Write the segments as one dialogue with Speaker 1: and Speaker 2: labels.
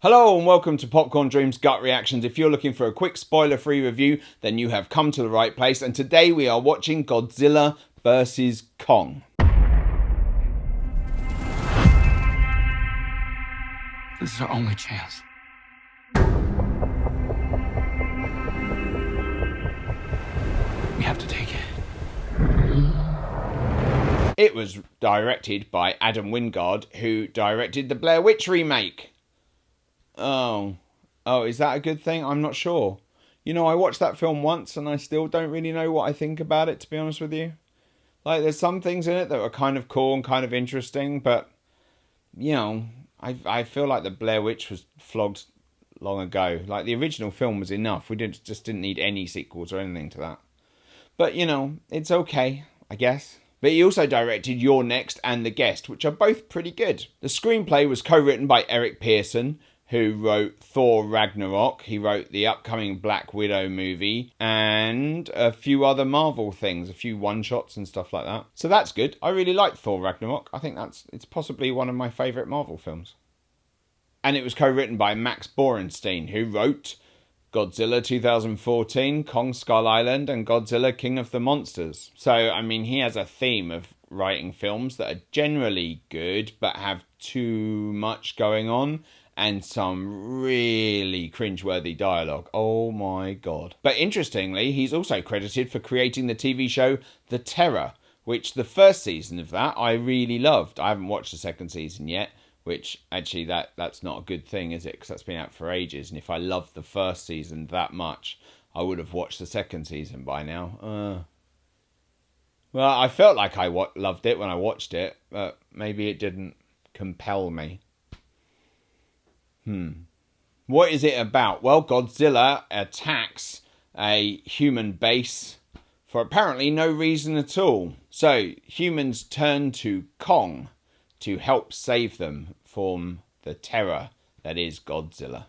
Speaker 1: Hello and welcome to Popcorn Dreams Gut Reactions. If you're looking for a quick spoiler-free review, then you have come to the right place. And today we are watching Godzilla vs. Kong.
Speaker 2: This is our only chance. We have to take it.
Speaker 1: It was directed by Adam Wingard, who directed the Blair Witch remake. Oh, is that a good thing? I'm not sure. You know, I watched that film once and I still don't really know what I think about it, to be honest with you. Like, there's some things in it that were kind of cool and kind of interesting, but, you know, I feel like the Blair Witch was flogged long ago. Like, the original film was enough. We just didn't need any sequels or anything to that. But, you know, it's okay, I guess. But he also directed You're Next and The Guest, which are both pretty good. The screenplay was co-written by Eric Pearson, who wrote Thor Ragnarok. He wrote the upcoming Black Widow movie and a few other Marvel things, a few one-shots and stuff like that. So that's good. I really like Thor Ragnarok. I think it's possibly one of my favourite Marvel films. And it was co-written by Max Borenstein, who wrote Godzilla 2014, Kong Skull Island, and Godzilla King of the Monsters. So, I mean, he has a theme of writing films that are generally good, but have too much going on, and some really cringeworthy dialogue. Oh my god. But interestingly, he's also credited for creating the TV show The Terror, which the first season of that I really loved. I haven't watched the second season yet, which actually that's not a good thing, is it? Because that's been out for ages, and if I loved the first season that much, I would have watched the second season by now. Well, I felt like I loved it when I watched it, but maybe it didn't compel me. What is it about? Well, Godzilla attacks a human base for apparently no reason at all. So, humans turn to Kong to help save them from the terror that is Godzilla.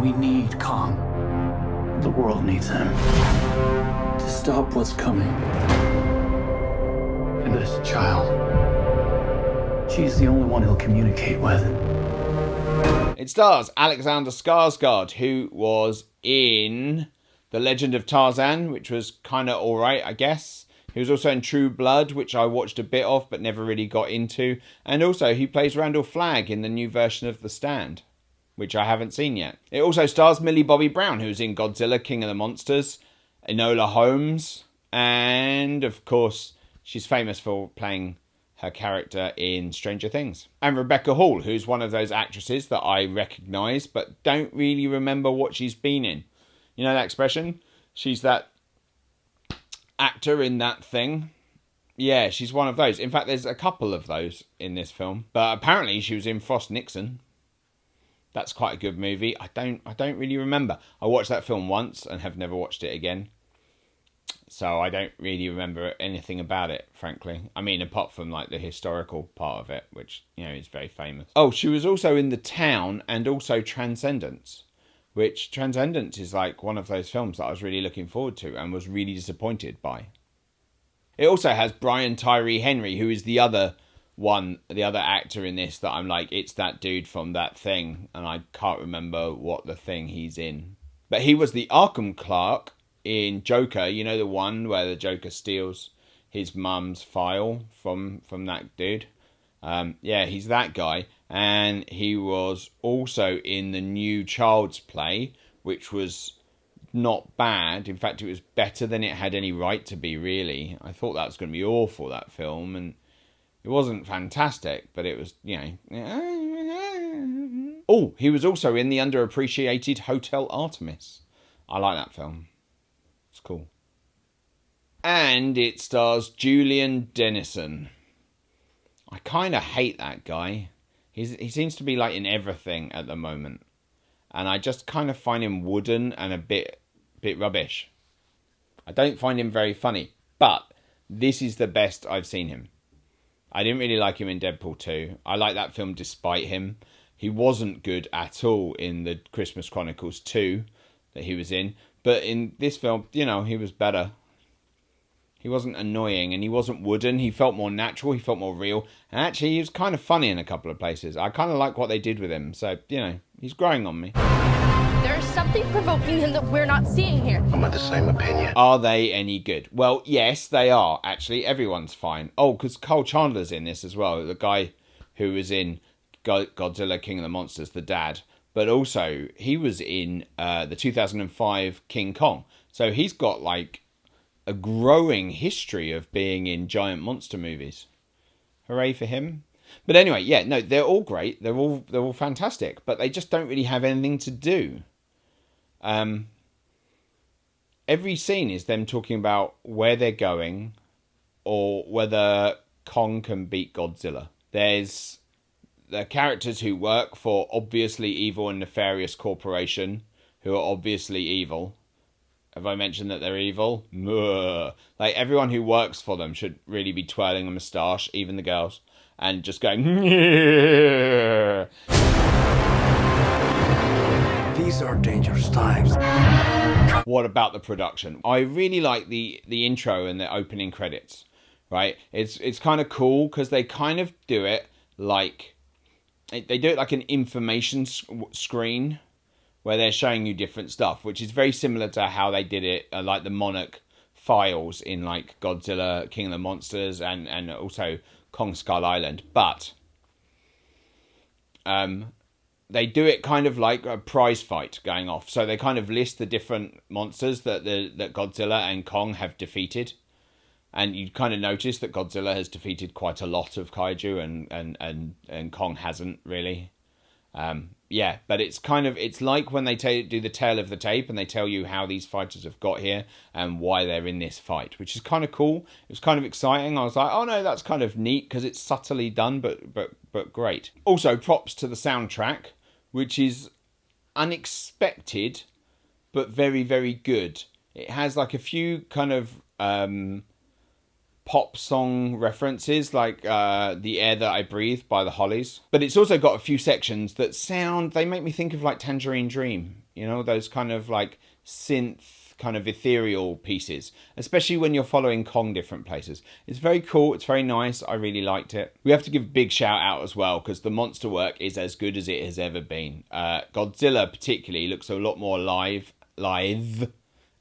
Speaker 2: We need Kong. The world needs him to stop what's coming. And this child, she's the only one he'll communicate with.
Speaker 1: It stars Alexander Skarsgård, who was in The Legend of Tarzan, which was kind of alright, I guess. He was also in True Blood, which I watched a bit of but never really got into. And also he plays Randall Flagg in the new version of The Stand, which I haven't seen yet. It also stars Millie Bobby Brown, who's in Godzilla King of the Monsters, Enola Holmes, and of course she's famous for playing her character in Stranger Things. And Rebecca Hall, who's one of those actresses that I recognise but don't really remember what she's been in. You know that expression? She's that actor in that thing. Yeah, she's one of those. In fact, there's a couple of those in this film. But apparently she was in Frost Nixon. That's quite a good movie. I don't really remember. I watched that film once and have never watched it again. So I don't really remember anything about it, frankly. I mean, apart from like the historical part of it, which, you know, is very famous. Oh, she was also in The Town and also Transcendence, which Transcendence is like one of those films that I was really looking forward to and was really disappointed by. It also has Brian Tyree Henry, who is the other actor in this that I'm like, it's that dude from that thing, and I can't remember what the thing he's in. But he was the Arkham Clark in Joker, you know, the one where the Joker steals his mum's file from that dude. Yeah, he's that guy. And he was also in the new Child's Play, which was not bad. In fact, it was better than it had any right to be, really. I thought that was going to be awful, that film, and it wasn't fantastic, but it was, you know. Oh, he was also in the underappreciated Hotel Artemis. I like that film. It's cool. And it stars Julian Dennison. I kind of hate that guy. He seems to be like in everything at the moment. And I just kind of find him wooden and a bit rubbish. I don't find him very funny. But this is the best I've seen him. I didn't really like him in Deadpool 2. I like that film despite him. He wasn't good at all in the Christmas Chronicles 2 that he was in. But in this film, you know, he was better. He wasn't annoying, and he wasn't wooden. He felt more natural. He felt more real. And actually, he was kind of funny in a couple of places. I kind of like what they did with him. So, you know, he's growing on me.
Speaker 3: There's something provoking him that we're not seeing here.
Speaker 4: I'm of the same opinion.
Speaker 1: Are they any good? Well, yes, they are. Actually, everyone's fine. Oh, because Cole Chandler's in this as well. The guy who was in Godzilla, King of the Monsters, the dad. But also, he was in the 2005 King Kong. So he's got, like, a growing history of being in giant monster movies. Hooray for him. But anyway, yeah, no, they're all great. They're all fantastic. But they just don't really have anything to do. Every scene is them talking about where they're going or whether Kong can beat Godzilla. There's the characters who work for obviously evil and nefarious corporation who are obviously evil. Have I mentioned that they're evil? Like, everyone who works for them should really be twirling a moustache, even the girls, and just going,
Speaker 2: These are dangerous times.
Speaker 1: What about the production? I really like the intro and the opening credits, right? It's kind of cool because they kind of do it like... They do it like an information screen where they're showing you different stuff, which is very similar to how they did it, like the Monarch files in like Godzilla, King of the Monsters, and also Kong Skull Island. But they do it kind of like a prize fight going off. So they kind of list the different monsters that Godzilla and Kong have defeated. And you kind of notice that Godzilla has defeated quite a lot of kaiju and Kong hasn't really. Yeah, but it's like when they do the tale of the tape and they tell you how these fighters have got here and why they're in this fight, which is kind of cool. It was kind of exciting. I was like, oh no, that's kind of neat because it's subtly done, but great. Also, props to the soundtrack, which is unexpected, but very, very good. It has like a few kind of pop song references, like The Air That I Breathe by the Hollies. But it's also got a few sections that they make me think of like Tangerine Dream, you know, those kind of like synth, kind of ethereal pieces, especially when you're following Kong different places. It's very cool, it's very nice, I really liked it. We have to give a big shout out as well, because the monster work is as good as it has ever been. Godzilla particularly looks a lot more lithe and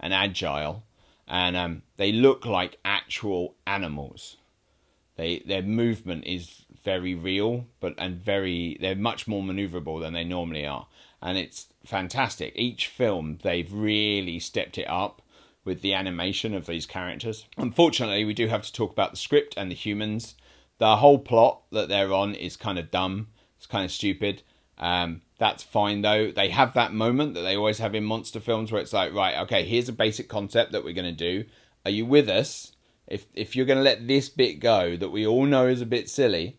Speaker 1: agile. And they look like actual animals. Their movement is very real, they're much more maneuverable than they normally are. And it's fantastic. Each film, they've really stepped it up with the animation of these characters. Unfortunately, we do have to talk about the script and the humans. The whole plot that they're on is kind of dumb. It's kind of stupid. That's fine though. They have that moment that they always have in monster films where it's like, right, okay, here's a basic concept that we're going to do. Are you with us? If you're going to let this bit go that we all know is a bit silly,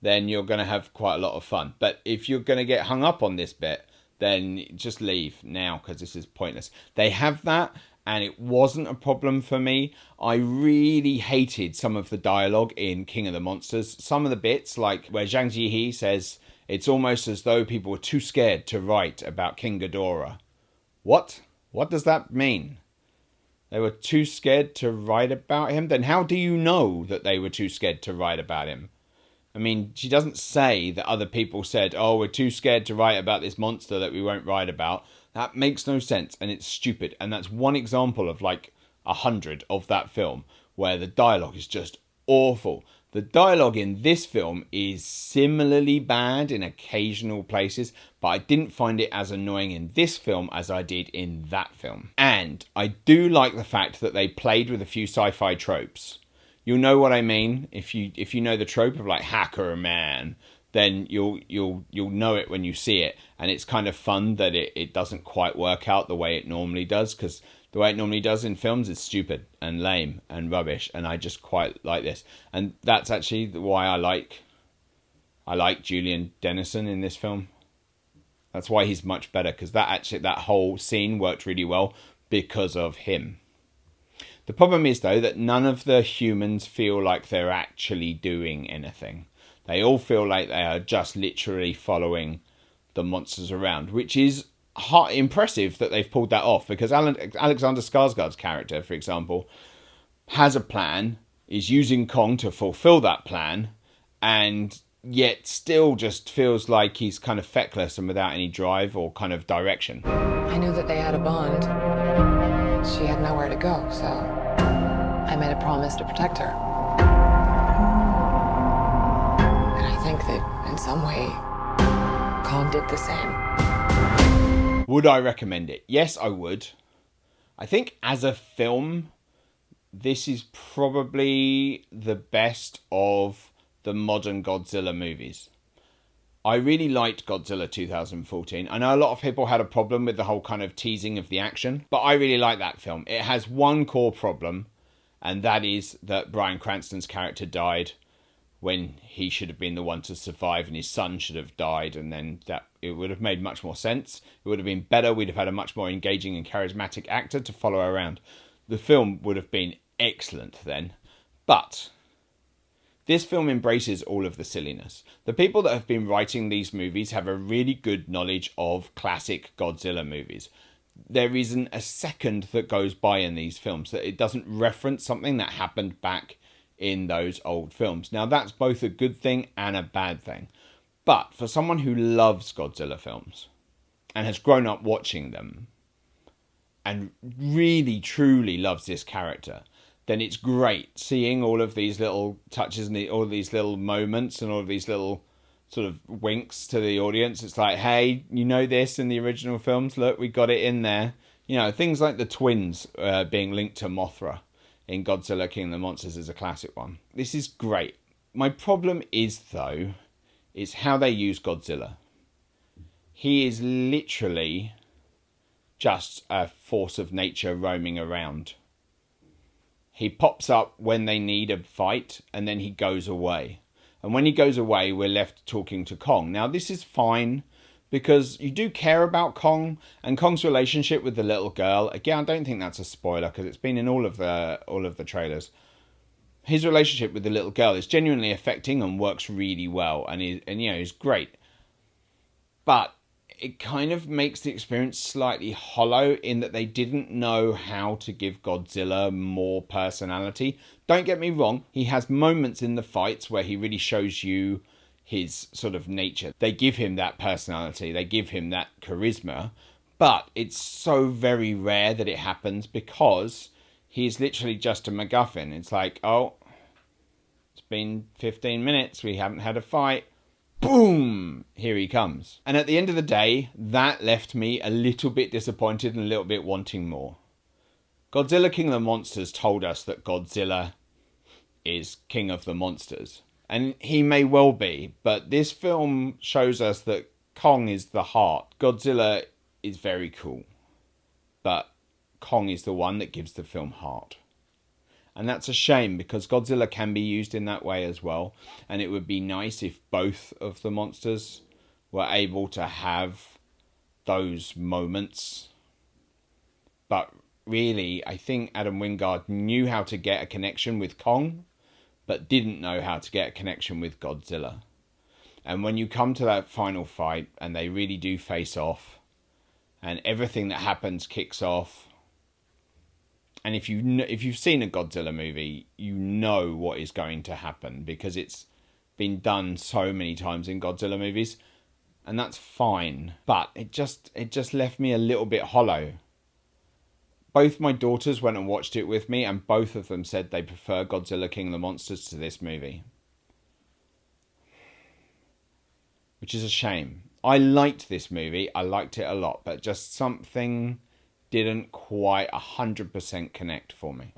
Speaker 1: then you're going to have quite a lot of fun. But if you're going to get hung up on this bit, then just leave now because this is pointless. They have that, and it wasn't a problem for me. I really hated some of the dialogue in King of the Monsters. Some of the bits, like where Zhang Ziyi says, it's almost as though people were too scared to write about King Ghidorah. What? What does that mean? They were too scared to write about him? Then how do you know that they were too scared to write about him? I mean, she doesn't say that other people said, oh, we're too scared to write about this monster that we won't write about. That makes no sense, and it's stupid. And that's one example of like 100 of that film where the dialogue is just awful. The dialogue in this film is similarly bad in occasional places, but I didn't find it as annoying in this film as I did in that film. And I do like the fact that they played with a few sci-fi tropes. You'll know what I mean if you know the trope of like hacker man, then you'll know it when you see it, and it's kind of fun that it doesn't quite work out the way it normally does, because the way it normally does in films is stupid and lame and rubbish, and I just quite like this. And that's actually why I like Julian Dennison in this film. That's why he's much better, because that whole scene worked really well because of him. The problem is, though, that none of the humans feel like they're actually doing anything. They all feel like they are just literally following the monsters around, which is impressive that they've pulled that off, because Alexander Skarsgård's character, for example, has a plan, is using Kong to fulfill that plan, and yet still just feels like he's kind of feckless and without any drive or kind of direction.
Speaker 4: I knew that they had a bond. She had nowhere to go, so I made a promise to protect her. And I think that in some way, Kong did the same.
Speaker 1: Would I recommend it? Yes, I would. I think as a film, this is probably the best of the modern Godzilla movies. I really liked Godzilla 2014. I know a lot of people had a problem with the whole kind of teasing of the action, but I really like that film. It has one core problem, and that is that Bryan Cranston's character died when he should have been the one to survive, and his son should have died, and then that it would have made much more sense. It would have been better. We'd have had a much more engaging and charismatic actor to follow around. The film would have been excellent then. But this film embraces all of the silliness. The people that have been writing these movies have a really good knowledge of classic Godzilla movies. There isn't a second that goes by in these films that it doesn't reference something that happened back in those old films. Now, that's both a good thing and a bad thing. But for someone who loves Godzilla films and has grown up watching them and really, truly loves this character, then it's great seeing all of these little touches and all these little moments and all of these little sort of winks to the audience. It's like, hey, you know this in the original films? Look, we got it in there. You know, things like the twins being linked to Mothra in Godzilla King of the Monsters is a classic one. This is great. My problem is, though, is how they use Godzilla. He is literally just a force of nature roaming around. He pops up when they need a fight, and then he goes away. And when he goes away, we're left talking to Kong. Now, this is fine, because you do care about Kong, and Kong's relationship with the little girl. Again, I don't think that's a spoiler, because it's been in all of the trailers. His relationship with the little girl is genuinely affecting and works really well, and he's great. But it kind of makes the experience slightly hollow in that they didn't know how to give Godzilla more personality. Don't get me wrong, he has moments in the fights where he really shows you his sort of nature. They give him that personality, they give him that charisma, but it's so very rare that it happens because he's literally just a MacGuffin. It's like, oh, it's been 15 minutes, we haven't had a fight. Boom! Here he comes. And at the end of the day, that left me a little bit disappointed and a little bit wanting more. Godzilla King of the Monsters told us that Godzilla is king of the monsters. And he may well be, but this film shows us that Kong is the heart. Godzilla is very cool, but Kong is the one that gives the film heart. And that's a shame, because Godzilla can be used in that way as well. And it would be nice if both of the monsters were able to have those moments. But really, I think Adam Wingard knew how to get a connection with Kong, but didn't know how to get a connection with Godzilla. And when you come to that final fight, and they really do face off, and everything that happens kicks off, and if you've seen a Godzilla movie, you know what is going to happen, because it's been done so many times in Godzilla movies, and that's fine. But it just left me a little bit hollow. Both my daughters went and watched it with me, and both of them said they prefer Godzilla King of the Monsters to this movie, which is a shame. I liked this movie. I liked it a lot, but just something didn't quite 100% connect for me.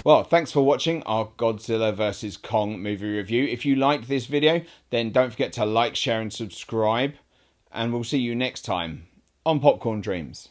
Speaker 1: Well, thanks for watching our Godzilla vs. Kong movie review. If you liked this video, then don't forget to like, share and subscribe. And we'll see you next time on Popcorn Dreams.